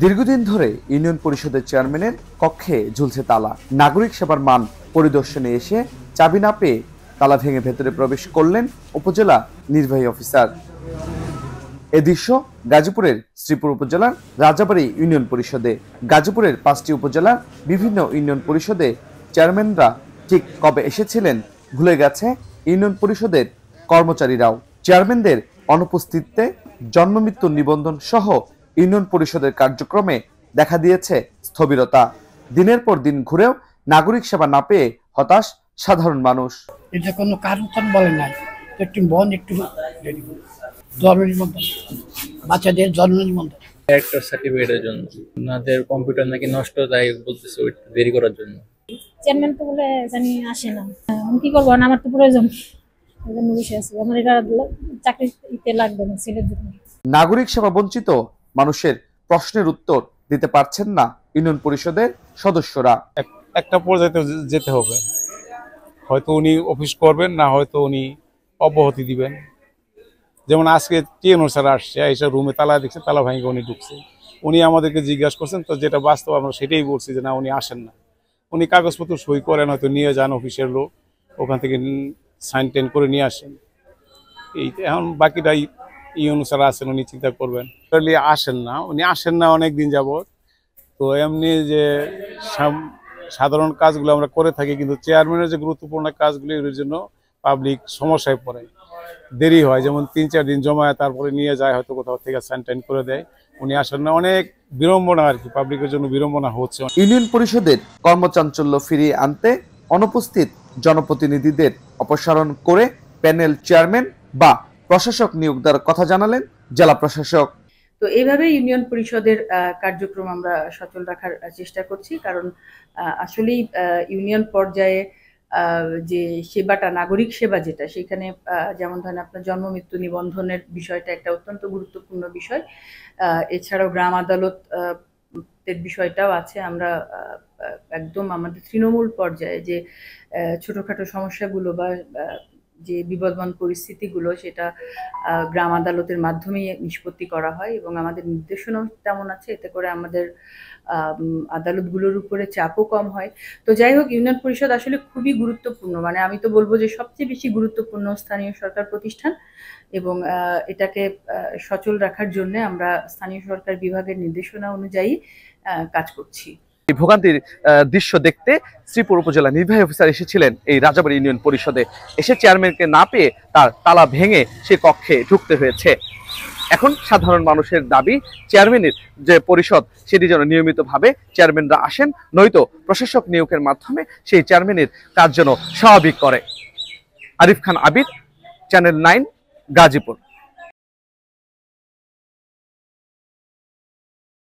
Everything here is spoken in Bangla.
দীর্ঘদিন ধরে ইউনিয়ন পরিষদের চেয়ারম্যানের কক্ষে ঝুলছে তালা। নাগরিক সেবার মান পরিদর্শনে এসে চাবি না পেয়ে তালা ভেঙে ভেতরে প্রবেশ করলেন উপজেলা নির্বাহী অফিসার। এ দৃশ্য গাজীপুরের শ্রীপুর উপজেলার রাজাবাড়ী ইউনিয়ন পরিষদে। গাজীপুরের 5টি উপজেলার বিভিন্ন ইউনিয়ন পরিষদে চেয়ারম্যানরা ঠিক কবে এসেছিলেন ভুলে গেছে ইউনিয়ন পরিষদের কর্মচারীরাও। চেয়ারম্যানদের অনুপস্থিতিতে জন্মমৃত্যু নিবন্ধন সহ ইউনিয়ন পরিষদের কার্যক্রমে দেখা দিয়েছে স্থবিরতা। দিনের পর দিন ঘুরেও নাগরিক সেবা না পেয়ে হতাশ সাধারণ মানুষ। এটা কোনো কারণ বলে নাই, একটু বন্ধ, একটু জন্ম নিবন্ধন, বাচ্চাদের জন্ম নিবন্ধন, একটা সার্টিফিকেটের জন্য ওনাদের কম্পিউটার নাকি নষ্ট, তাই বলতেছে দেরি করার জন্য। চেয়ারম্যান তো বলে জানি আসে না, আমি কি করবো, আমার তো প্রয়োজন, আমার এটা চাকরিতে লাগবে না ছেলের জন্য। নাগরিক সেবা বঞ্চিত মানুষের প্রশ্নের উত্তর দিতে পারছেন না ইউনিয়ন পরিষদের সদস্যরা। একটা পর্যায়ে যেতে হবে, হয়তো উনি অফিস করবেন, না হয়তো উনি অব্যাহতি দিবেন। যেমন আজকে টিএনও স্যার আসছে, এসে রুমে তালা দেখছে, তালা ভাঙিয়ে উনি ঢুকছে। উনি আমাদেরকে জিজ্ঞাসা করছেন, তো যেটা বাস্তব আমরা সেটাই বলছি যে না, উনি আসেন না। উনি কাগজপত্র সই করেন, হয়তো নিয়ে যান অফিসের লোক, ওখান থেকে সাইন টেন করে নিয়ে আসেন। এই এখন বাকিটাই ইউনো স্যার আছেন, উনি চিন্তা করবেন। আসেন না, উনি আসেন না অনেক দিন যাবৎ। তো এমনি যে সাধারণ কাজগুলো আমরা করে থাকি, কিন্তু চেয়ারম্যানের যে গুরুত্বপূর্ণ কাজগুলি এর জন্য পাবলিক সমস্যায় পড়ে, দেরি হয়। যেমন 3-4 দিন জমায়, তারপরে নিয়ে যায়, হয়তো কোথাও থেকে সাইন করে দেয়। উনি আসেন না, অনেক বিড়ম্বনা আর কি, পাবলিকের জন্য বিড়ম্বনা হচ্ছে। ইউনিয়ন পরিষদের কর্মচাঞ্চল্য ফিরিয়ে আনতে অনুপস্থিত জনপ্রতিনিধিদের অপসারণ করে প্যানেল চেয়ারম্যান বা প্রশাসক নিয়োগ দেওয়ার কথা জানালেন জেলা প্রশাসক। তো এইভাবে ইউনিয়ন পরিষদের কার্যক্রম আমরা সচল রাখার চেষ্টা করছি, কারণ আসলেই ইউনিয়ন পর্যায়ে যে সেবাটা, নাগরিক সেবা যেটা, সেখানে যেমন ধরেন আপনার জন্ম মৃত্যু নিবন্ধনের বিষয়টা একটা অত্যন্ত গুরুত্বপূর্ণ বিষয়। এছাড়াও গ্রাম আদালত এর বিষয়টাও আছে। আমরা একদম আমাদের তৃণমূল পর্যায়ে যে ছোটখাটো সমস্যাগুলো বা যে বিবদমান পরিস্থিতিগুলো, সেটা গ্রাম আদালতের মাধ্যমেই নিষ্পত্তি করা হয় এবং আমাদের নির্দেশনাও তেমন আছে, এতে করে আমাদের আদালতগুলোর উপরে চাপও কম হয়। তো যাই হোক, ইউনিয়ন পরিষদ আসলে খুবই গুরুত্বপূর্ণ, মানে আমি তো বলবো যে সবচেয়ে বেশি গুরুত্বপূর্ণ স্থানীয় সরকার প্রতিষ্ঠান, এবং এটাকে সচল রাখার জন্য আমরা স্থানীয় সরকার বিভাগের নির্দেশনা অনুযায়ী কাজ করছি। এই ভোগান্তির দৃশ্য দেখতে শ্রীপুর উপজেলা নির্বাহী অফিসার এসেছিলেন এই রাজাবাড়ী ইউনিয়ন পরিষদে। এসে চেয়ারম্যানকে না পেয়ে তার তালা ভেঙে সে কক্ষে ঢুকতে হয়েছে। এখন সাধারণ মানুষের দাবি, চেয়ারম্যানের যে পরিষদ সেটি যেন নিয়মিতভাবে চেয়ারম্যানরা আসেন, নয়তো প্রশাসক নিয়োগের মাধ্যমে সেই চেয়ারম্যানের কাজ যেন স্বাভাবিক করে। আরিফ খান আবির, চ্যানেল 9, গাজীপুর।